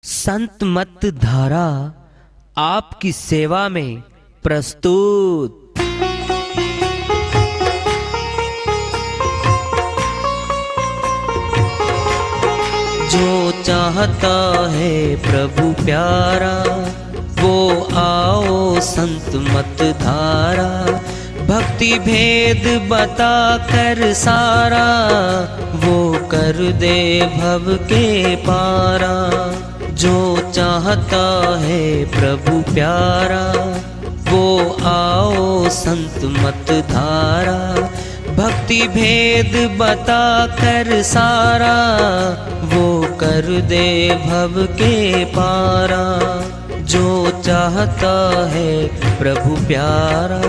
संत मत धारा आपकी सेवा में प्रस्तुत। जो चाहता है प्रभु प्यारा वो आओ संत मत धारा। भक्ति भेद बता कर सारा वो कर दे भव के पारा। जो चाहता है प्रभु प्यारा वो आओ संत मत धारा। भक्ति भेद बता कर सारा वो कर दे भव के पारा। जो चाहता है प्रभु प्यारा।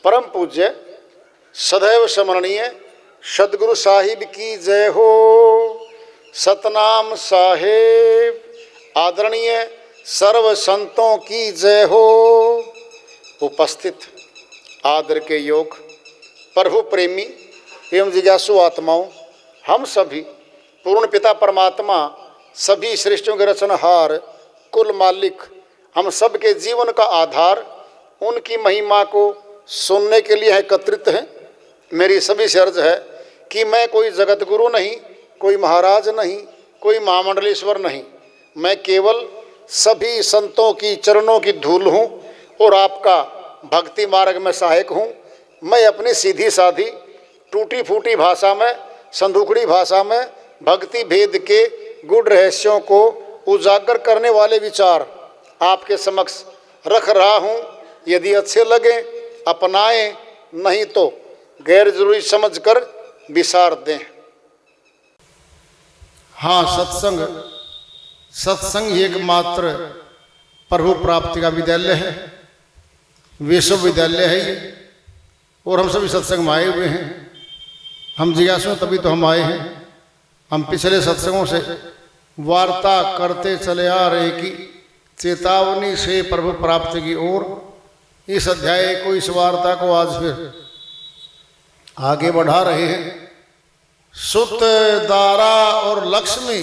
परम पूज्य सदैव स्मरणीय सदगुरु साहिब की जय हो। सतनाम साहेब आदरणीय सर्व संतों की जय हो। उपस्थित आदर के योग प्रभु प्रेमी एवं जिज्ञासु आत्माओं, हम सभी पूर्ण पिता परमात्मा सभी सृष्टियों के रचनहार कुल मालिक हम सब के जीवन का आधार उनकी महिमा को सुनने के लिए एकत्रित हैं। मेरी सभी से अर्ज है कि मैं कोई जगत गुरु नहीं, कोई महाराज नहीं, कोई महामंडलेश्वर नहीं। मैं केवल सभी संतों की चरणों की धूल हूँ और आपका भक्ति मार्ग में सहायक हूँ। मैं अपनी सीधी साधी टूटी फूटी भाषा में, संदूकड़ी भाषा में भक्ति भेद के गुड़ रहस्यों को उजागर करने वाले विचार आपके समक्ष रख रहा हूँ। यदि अच्छे लगे अपनाएं, नहीं तो गैर जरूरी समझकर विसार दें। हाँ, सत्संग एकमात्र प्रभु प्राप्ति का विद्यालय है, विश्वविद्यालय है ये। और हम सभी सत्संग में आए हुए हैं। हम जिज्ञासु तभी तो हम आए हैं। हम पिछले सत्संगों से वार्ता करते चले आ रहे कि चेतावनी से प्रभु प्राप्ति की ओर। इस अध्याय को, इस वार्ता को आज फिर आगे बढ़ा रहे हैं। सुत दारा और लक्ष्मी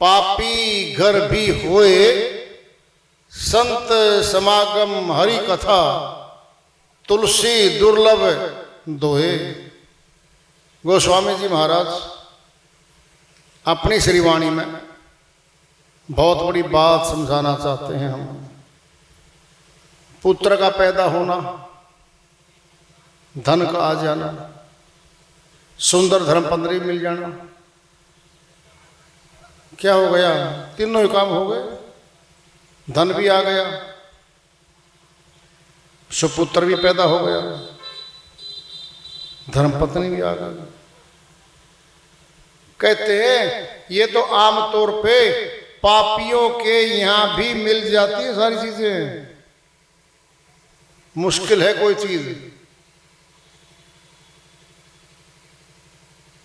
पापी घर भी होए, संत समागम हरि कथा तुलसी दुर्लभ दोहे। गोस्वामी जी महाराज अपनी श्रीवाणी में बहुत बड़ी बात समझाना चाहते हैं। हम पुत्र का पैदा होना, धन का आ जाना, सुंदर धर्मपंत्री मिल जाना, क्या हो गया? तीनों ही काम हो गए। धन भी आ गया, सुपुत्र भी पैदा हो गया, धर्मपत्नी भी आ गई। कहते हैं ये तो आम तौर पे पापियों के यहाँ भी मिल जाती है सारी चीजें। मुश्किल है कोई चीज,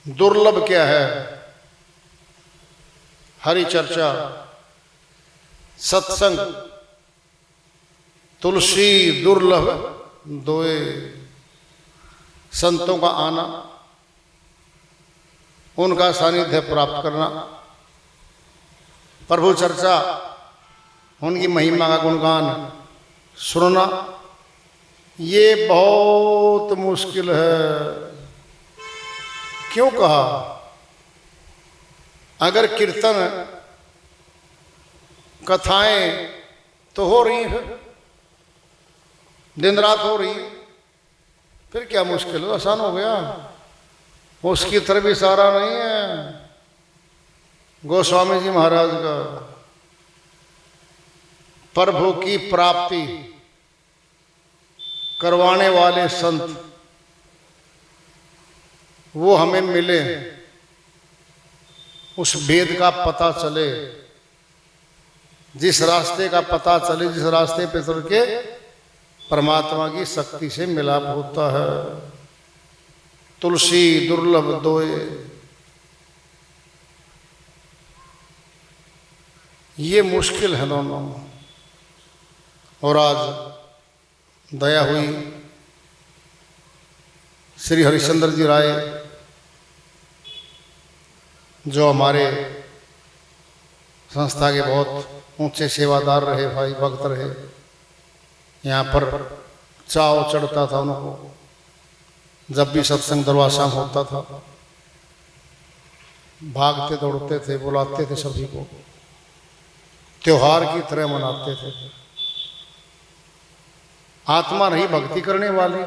दुर्लभ क्या है? हरि चर्चा, सत्संग, तुलसी दुर्लभ दोए। संतों का आना, उनका सानिध्य प्राप्त करना, प्रभु चर्चा, उनकी महिमा का गुणगान सुनना, ये बहुत मुश्किल है। क्यों कहा? अगर कीर्तन कथाएं तो हो रही हैं, दिन रात हो रही है, फिर क्या मुश्किल है? आसान हो गया। उसकी तरफ इशारा नहीं है गोस्वामी जी महाराज का। प्रभु की प्राप्ति करवाने वाले संत वो हमें मिले, उस वेद का पता चले, जिस रास्ते का पता चले, जिस रास्ते पे चल के परमात्मा की शक्ति से मिलाप होता है। तुलसी दुर्लभ दोए, ये मुश्किल है दोनों। और आज दया हुई श्री हरिश्चंद्र जी राय, जो हमारे संस्था के बहुत ऊंचे सेवादार रहे, भाई भक्त रहे, यहाँ पर चाव चढ़ता था उनको। जब भी सत्संग दरवाजा होता था, भागते दौड़ते थे, बुलाते थे, सभी को त्योहार की तरह मनाते थे। आत्मा नहीं भक्ति करने वाली।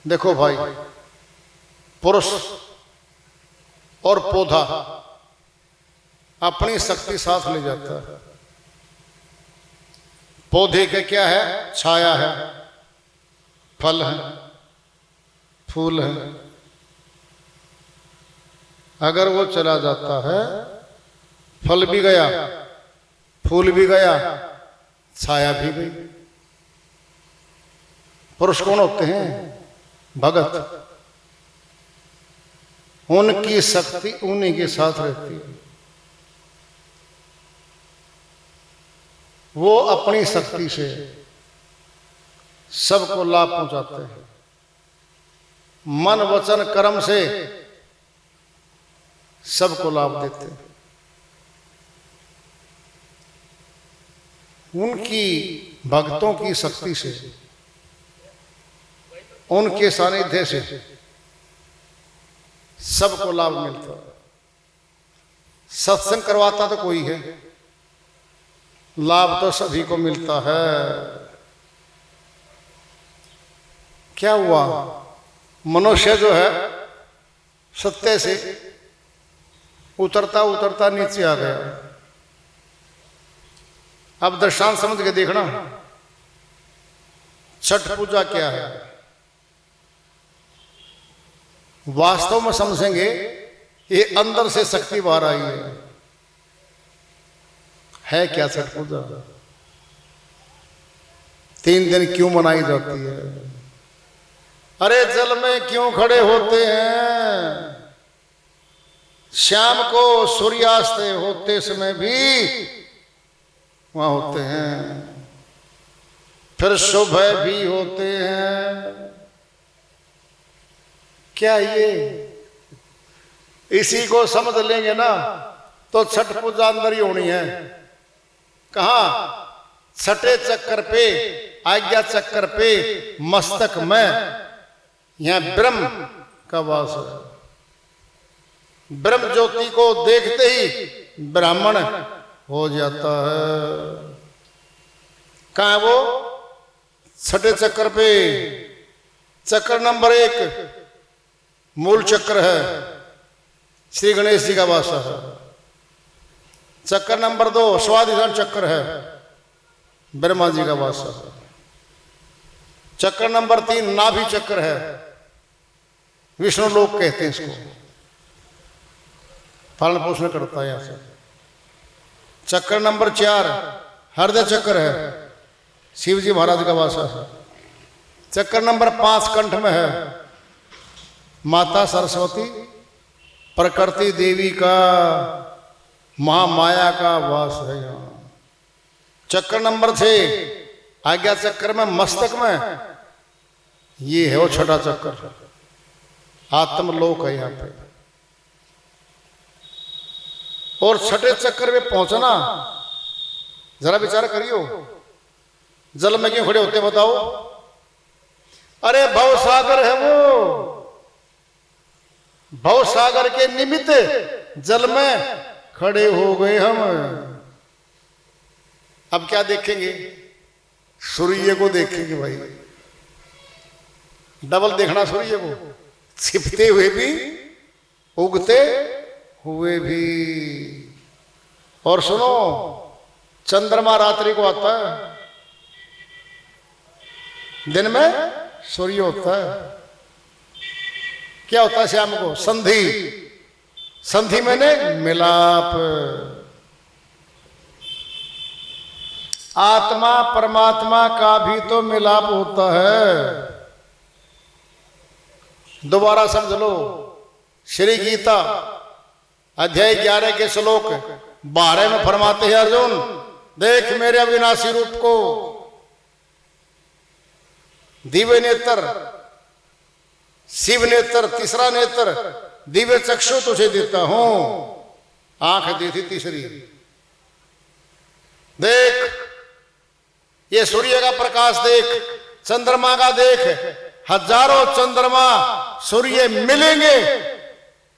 देखो भाई, पुरुष और पौधा अपनी शक्ति साथ ले जाता है। पौधे के क्या है? छाया है, फल है, फूल है। अगर वो चला जाता है, फल भी गया, फूल भी गया, छाया भी गई। पुरुष कौन होते हैं? भगत। उनकी शक्ति उन्हीं के साथ रहती है। वो अपनी शक्ति से सबको लाभ पहुंचाते हैं। मन वचन कर्म से सबको लाभ देते हैं। उनकी भक्तों की शक्ति से, उनके सानिध्य से सबको लाभ मिलता है। सत्संग करवाता तो कोई है, लाभ तो सभी को मिलता है। क्या हुआ? मनुष्य जो है सत्य से उतरता उतरता नीचे आ गया। अब दृष्टांत समझ के देखना, छठ पूजा क्या है वास्तव में समझेंगे। ये अंदर से शक्ति बाहर आई है क्या छठ पूजा? 3 दिन क्यों मनाई जाती है? अरे जल में क्यों खड़े होते हैं? शाम को सूर्यास्त होते समय भी वहां होते हैं, फिर सुबह भी होते हैं। क्या ये इसी को समझ लेंगे ना तो छठ पूजा अंदर ही होनी है। कहा? छठे चक्कर पे, आज्ञा चक्कर पे मस्तक में यहां ब्रह्म का वास है। ब्रह्म ज्योति को देखते ही ब्राह्मण हो जाता है। कहाँ है वो? छठे चक्कर पे। चक्र नंबर 1 मूल चक्र है, श्री गणेश जी का वास है। चक्र नंबर 2 स्वाधिष्ठान चक्र है, ब्रह्मा जी का वास है। चक्र नंबर 3 नाभि चक्र है, विष्णु लोक कहते हैं इसको, पालन पोषण करता है यहाँ से। चक्र नंबर 4 हृदय चक्र है, शिव जी महाराज का वास है। चक्र नंबर 5 कंठ में है, माता सरस्वती प्रकृति देवी का, महामाया का वास है यहाँ। चक्र नंबर 6 आज्ञा चक्र में मस्तक में, ये है वो छठा चक्र, आत्मलोक है यहाँ पे। और छठे चक्कर में पहुंचना, जरा विचार करियो, जल में क्यों खड़े होते बताओ? अरे भव सागर है वो, भव सागर के निमित्त जल में खड़े हो गए हम। अब क्या देखेंगे? सूर्य को देखेंगे भाई, डबल देखना सूर्य को, छिपते हुए भी उगते हुए भी। और सुनो, चंद्रमा रात्रि को आता है, दिन में सूर्य होता है। क्या होता है शाम को? संधि। संधि मैंने मिलाप। आत्मा परमात्मा का भी तो मिलाप होता है। दोबारा समझ लो, श्री गीता अध्याय 11 के श्लोक 12 में फरमाते हैं अर्जुन, देख मेरे अविनाशी रूप को, दिव्य नेत्र, शिव नेत्र, तीसरा नेत्र, दिव्य चक्षु तुझे देता हूं। आंख दी थी तीसरी। देख ये सूर्य का प्रकाश देख, चंद्रमा का देख, हजारों चंद्रमा सूर्य मिलेंगे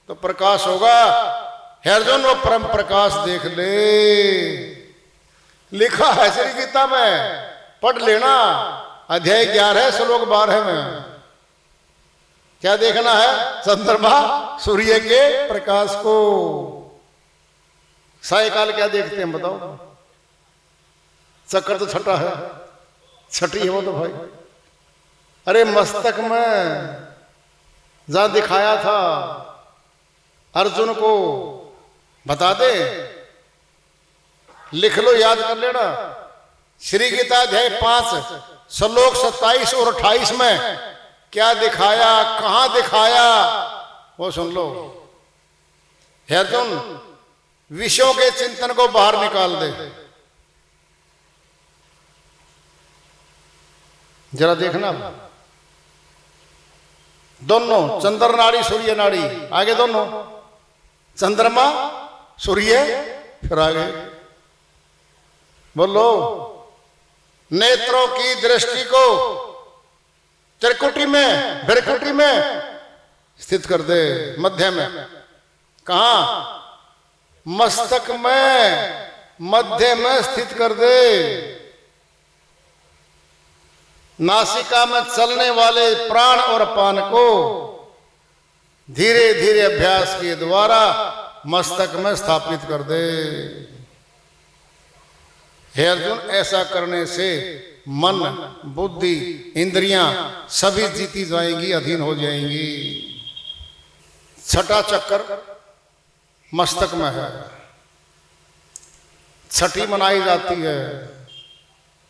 तो प्रकाश होगा। हे अर्जुन वो परम प्रकाश देख ले। लिखा है श्री गीता में, पढ़ लेना, अध्याय 11 श्लोक 12 में। क्या देखना है? चंद्रमा सूर्य के प्रकाश को। सायकाल क्या देखते हैं बताओ? चक्कर तो छठा है, छठी है वो तो भाई। अरे मस्तक में जहां दिखाया था अर्जुन को, बता दे, लिख लो, याद कर लेना। श्री गीता अध्याय 5 श्लोक 27 और 28 में क्या दिखाया, कहां दिखाया, वो सुन लो। हे अर्जुन, विषयों के चिंतन को बाहर निकाल दे। जरा देखना, दोनों चंद्र नाड़ी सूर्य नाड़ी, आगे दोनों चंद्रमा सूर्य, फिर आगे बोलो। नेत्रों की दृष्टि को त्रिकुटी में, भ्रिकुटी में स्थित कर दे, मध्य में। कहा? मस्तक में, मध्य में स्थित कर दे। नासिका में चलने वाले प्राण और पान को धीरे धीरे अभ्यास के द्वारा मस्तक में स्थापित कर दे। हे अर्जुन, ऐसा करने से मन, बुद्धि, इंद्रियां सभी जीती जाएंगी, अधीन हो जाएंगी। छठा चक्कर मस्तक में है, छठी मनाई जाती है।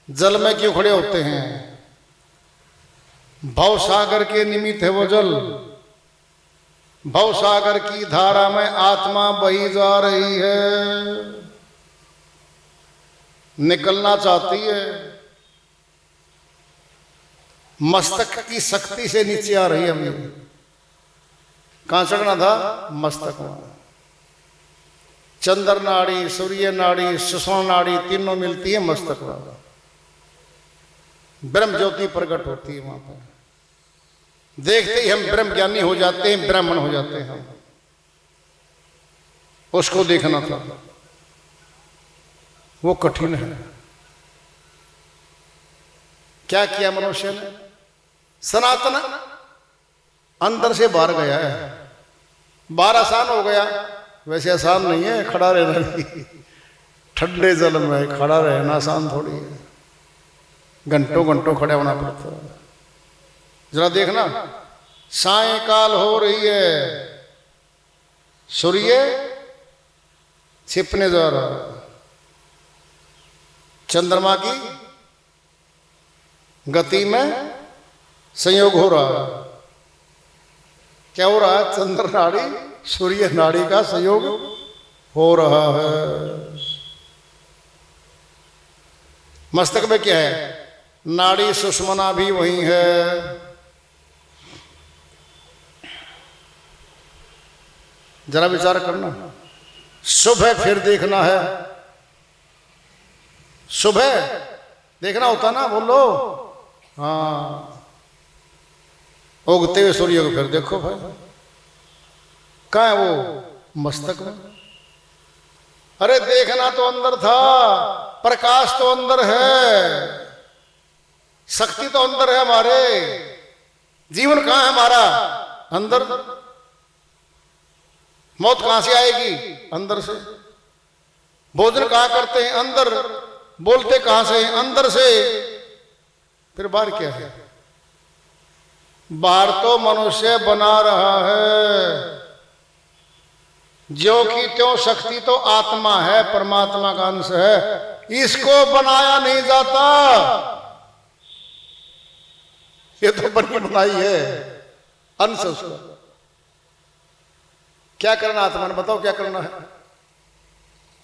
जल में क्यों खड़े होते हैं? भव सागर के निमित्त है वो जल। भव सागर की धारा में आत्मा बही जा रही है, निकलना चाहती है, मस्तक की शक्ति से नीचे आ रही है। हमें कहां चढ़ना था? मस्तक में। चंद्र नाड़ी, सूर्य नाड़ी, सुषुम्ना नाड़ी तीनों मिलती है मस्तक में। ब्रह्म ज्योति प्रकट होती है वहां पर। देखते ही हम ब्रह्म ज्ञानी हो जाते हैं, ब्राह्मण हो जाते हैं। उसको देखना था, वो कठिन है। क्या किया मनुष्य ने? सनातन अंदर से बाहर गया है। बाहर आसान हो गया, वैसे आसान नहीं है खड़ा रहना भी। ठंडे जल में खड़ा रहना आसान थोड़ी है, घंटों घंटों खड़े होना पड़ता है। जरा देखना, सायकाल हो रही है, सूर्य छिपने जा रहा है, चंद्रमा की गति में संयोग हो रहा है। क्या हो रहा है? चंद्र नाड़ी सूर्य नाड़ी का संयोग हो रहा है। मस्तक में क्या है? नाड़ी सुषुम्ना भी वही है। जरा विचार करना। सुबह फिर देखना है, सुबह देखना होता ना, बोलो। हाँ, उगते हुए सूर्य को फिर देखो भाई, कहाँ है वो? मस्तक में। अरे देखना तो अंदर था, प्रकाश तो अंदर है, शक्ति तो अंदर है हमारे। जीवन कहाँ है हमारा? अंदर। मौत कहां से आएगी? अंदर से। भोजन कहां करते हैं? अंदर। बोलते कहां से? अंदर से। फिर बाहर क्या है? बाहर तो मनुष्य बना रहा है। ज्यों की त्यों शक्ति तो आत्मा है, परमात्मा का अंश है, इसको बनाया नहीं जाता। ये तो बनी बनाई है, अंश उसका। क्या करना आत्मा ने, बताओ क्या करना है?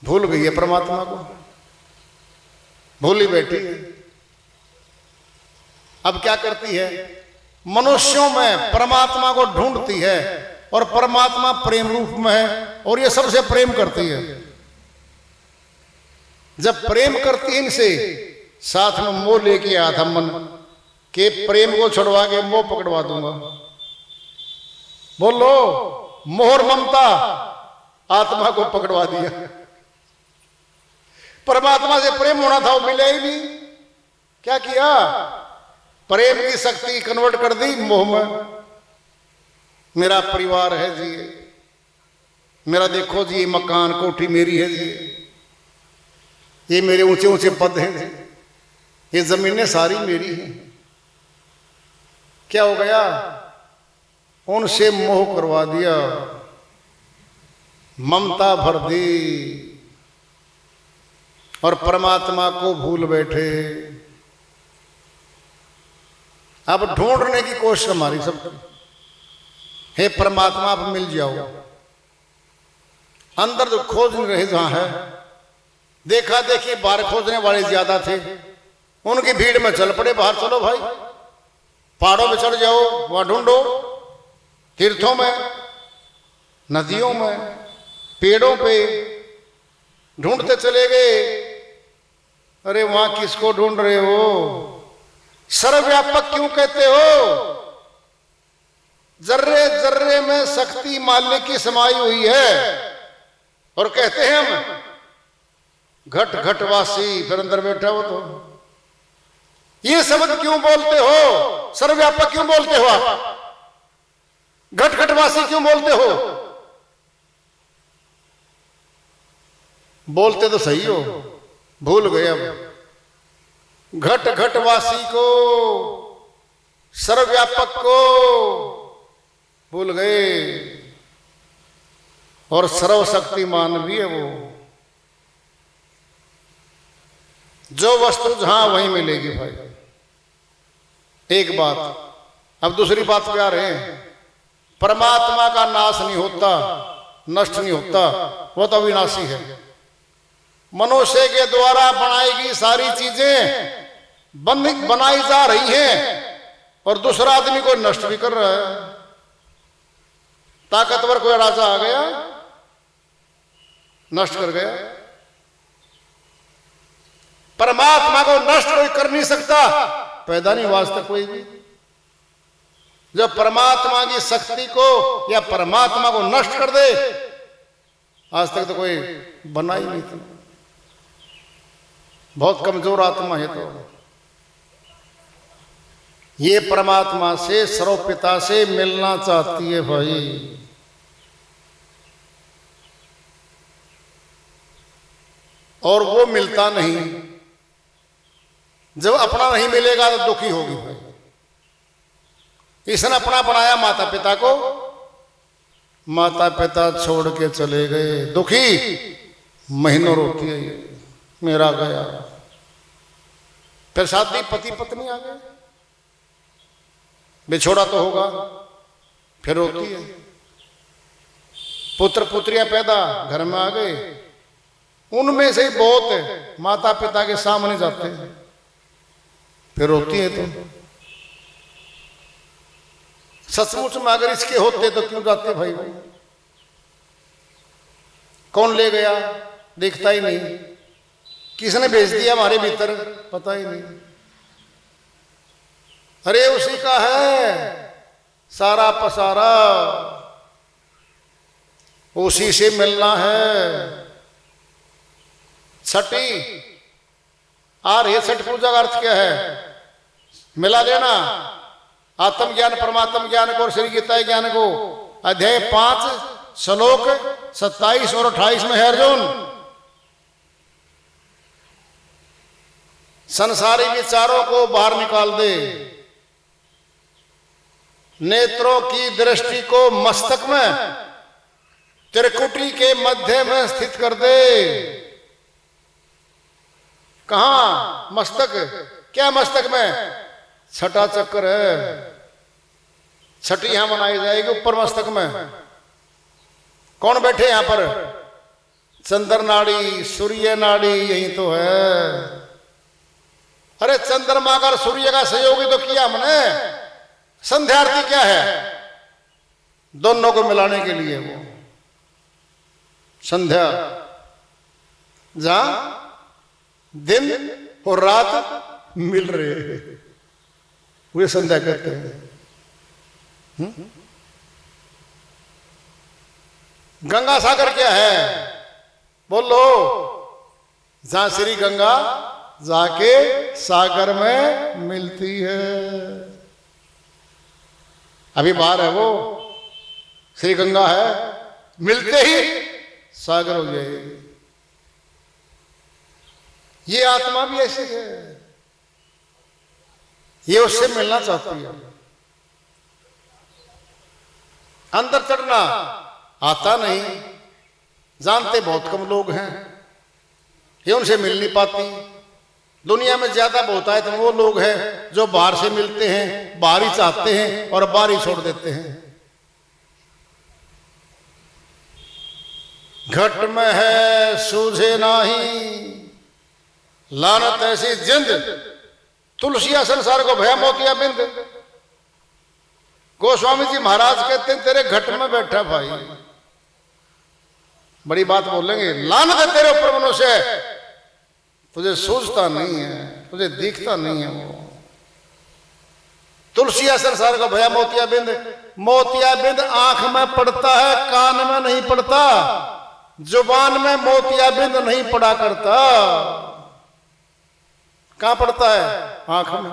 भूल गई है परमात्मा को, भूली बैठी है। अब क्या करती है? मनुष्यों में परमात्मा को ढूंढती है, और परमात्मा प्रेम रूप में है, और ये सबसे प्रेम करती है। जब प्रेम करती है इनसे, साथ में मोह लेके आया था मन के प्रेम को छुड़वा के मोह पकड़वा दूंगा। बोलो, मोह और ममता आत्मा को पकड़वा दिया। परमात्मा से प्रेम होना था, वो मिला ही नहीं। क्या किया? प्रेम की शक्ति कन्वर्ट कर दी मोह में। मेरा परिवार है जी, मेरा देखो जी ये मकान कोठी मेरी है जी, ये मेरे ऊंचे ऊंचे पद हैं जी, ये जमीनें सारी मेरी हैं। क्या हो गया? उनसे मोह करवा दिया, ममता भर दी, और परमात्मा को भूल बैठे। अब ढूंढने की कोशिश हमारी सबकी, हे परमात्मा आप मिल जाओ। अंदर जो खोज नहीं रहे जहां है, देखा देखी बाहर खोजने वाले ज्यादा थे, उनकी भीड़ में चल पड़े बाहर। चलो भाई, पहाड़ों में चढ़ जाओ, वहां ढूंढो, तीर्थों में, नदियों में, पेड़ों पे ढूंढते चले गए। अरे वहां किसको ढूंढ रहे हो? सर्वव्यापक क्यों कहते हो? जर्रे जर्रे में शक्ति मालिक की समाई हुई है, और कहते हैं हम घट घटवासी, फिर अंदर बैठा हो तो। ये शब्द क्यों बोलते हो? सर्वव्यापक क्यों बोलते हो आप? घट घटवासी क्यों बोलते हो? बोलते तो सही हो, भूल गए अब। घट घटवासी को, सर्वव्यापक को भूल गए, और सर्वशक्तिमान भी है वो। जो वस्तु जहां वहीं मिलेगी भाई। एक बात, अब दूसरी बात पे आ रहे हैं। परमात्मा का नाश नहीं होता, नष्ट नहीं होता, वो तो अविनाशी है। मनुष्य के द्वारा बनाई गई सारी चीजें बनाई जा रही हैं, और दूसरा आदमी को नष्ट भी कर रहा है। ताकतवर कोई राजा आ गया, नष्ट कर गया। परमात्मा को नष्ट कोई कर नहीं सकता, पैदा नहीं हुआ आज तक कोई भी। जो परमात्मा की शक्ति को या परमात्मा को नष्ट कर दे, आज तक तो कोई बना ही नहीं था। बहुत कमजोर आत्मा है। तो ये परमात्मा से, सर्वपिता से मिलना चाहती है भाई। और वो मिलता नहीं। जब अपना नहीं मिलेगा तो दुखी होगी भाई। इसने अपना बनाया माता पिता को, माता पिता छोड़ के चले गए, दुखी, महीनों रोती है ये, मेरा गया। फिर शादी, पति पत्नी आ गए, बिछोड़ा तो होगा, फिर रोती है। पुत्र पुत्रियां पैदा घर में आ गए, उनमें से बहुत माता पिता के सामने जाते हैं, फिर रोती है। तो सचमुच में अगर इसके होते तो क्यों जाते भाई? कौन ले गया? दिखता ही नहीं। किसने भेज दिया हमारे भीतर? पता ही नहीं। अरे उसी का है सारा पसारा, उसी से मिलना है। छठी आ रही है, छठ पूजा का अर्थ क्या है? मिला देना आत्मज्ञान परमात्म ज्ञान को और श्री गीता ज्ञान को। अध्याय 5 श्लोक 27 और 28 में है अर्जुन, संसारी विचारों को बाहर निकाल दे, नेत्रों की दृष्टि को मस्तक में, त्रिकुटी के मध्य में स्थित कर दे। कहां? मस्तक। क्या मस्तक में? छठा चक्र है, छठी यहां बनाई जाएगी ऊपर मस्तक में। कौन बैठे यहां पर? चंद्र नाड़ी, सूर्य नाड़ी, यही तो है। अरे चंद्रमा का सूर्य का सहयोगी तो किया हमने। संध्या आरती क्या है? दोनों को मिलाने के लिए वो संध्या, जहां दिन और रात मिल रहे हैं, वे संध्या कहते हैं। गंगा सागर क्या है? बोलो। जहां श्री गंगा जाके सागर में मिलती है। अभी बाहर है वो, श्री गंगा है, मिलते ही सागर हो जाएगी। ये आत्मा भी ऐसी है, ये उससे मिलना चाहती है। अंदर चढ़ना आता नहीं, जानते बहुत कम लोग हैं, ये उनसे मिल नहीं पाती। दुनिया में ज्यादा बहुत आए तो वो लोग हैं जो बाहर से मिलते हैं, बाहर ही चाहते हैं और बाहर ही छोड़ देते हैं। घट में है सूझे नाही, लानत ऐसी जिंद, तुलसिया संसार को भया मोतिया बिंद। गोस्वामी जी महाराज कहते हैं तेरे घट में बैठा भाई, बड़ी बात बोलेंगे, लानत है तेरे ऊपर मनुष्य, तुझे सूझता नहीं है, तुझे दिखता नहीं है। वो तुलसिया संसार को भया मोतिया बिंद। मोतिया बिंद आंख में पड़ता है, कान में नहीं पड़ता। जुबान में मोतिया बिंद नहीं पड़ा करता। कहां पड़ता है? आंख में।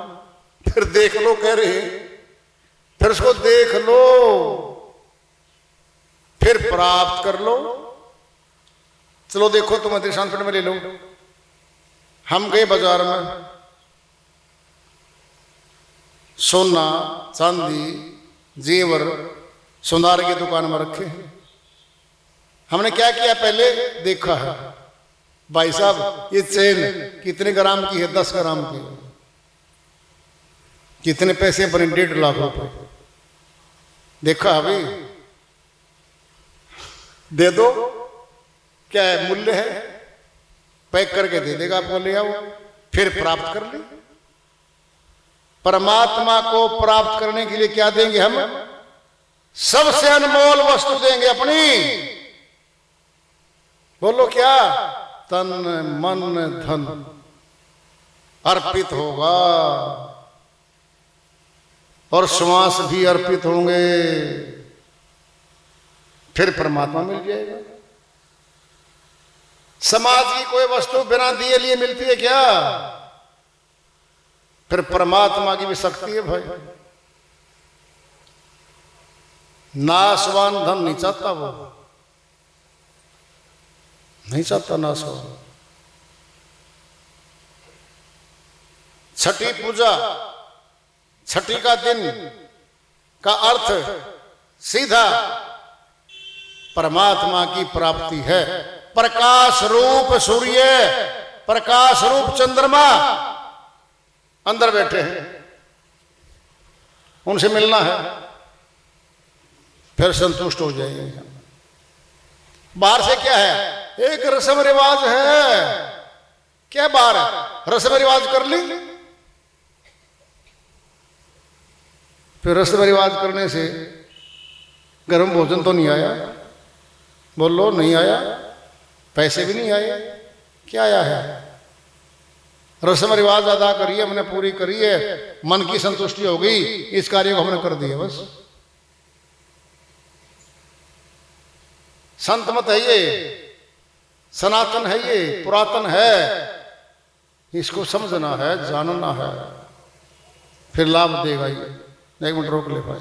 फिर देख लो कह रहे, फिर उसको देख लो, फिर प्राप्त कर लो। चलो देखो, तुम दृष्टांत में ले लो। हम गए बाजार में, सोना चांदी जेवर सोनार की दुकान में रखे। हमने क्या किया? पहले देखा है, भाई साहब ये चेन कितने ग्राम की है? 10 ग्राम की। कितने पैसे बने? 1.5 लाख रुपए। देखा अभी, दे दो, क्या है मूल्य है, पैक करके दे देगा आपको, ले आओ, फिर प्राप्त कर ले। परमात्मा को प्राप्त करने के लिए क्या देंगे हम? सबसे अनमोल वस्तु देंगे अपनी। बोलो क्या? तन मन धन अर्पित होगा और श्वास भी अर्पित होंगे, फिर परमात्मा मिल जाएगा। समाज की कोई वस्तु बिना दिए लिए मिलती है क्या? फिर परमात्मा की भी शक्ति है भाई। नाशवान धन नहीं चाहता, वो नहीं चाहता नाशवान। छठी पूजा, छठी का दिन का अर्थ सीधा परमात्मा की प्राप्ति है। प्रकाश रूप सूर्य, प्रकाश रूप चंद्रमा अंदर बैठे हैं, उनसे मिलना है, फिर संतुष्ट हो जाएंगे। बाहर से क्या है? एक रस्म रिवाज है। क्या बाहर है? रस्म रिवाज कर ली, फिर रस्म रिवाज करने से गर्म भोजन तो नहीं आया। बोलो नहीं आया, पैसे भी नहीं आए, क्या आया है? रस्म रिवाज अदा करिए, हमने पूरी करी है, मन की संतुष्टि हो गई, इस कार्य को हमने कर दिया बस। संत मत है ये, सनातन है ये, पुरातन है, इसको समझना है, जानना है, फिर लाभ देगा ये। एक मिनट रोक ले भाई।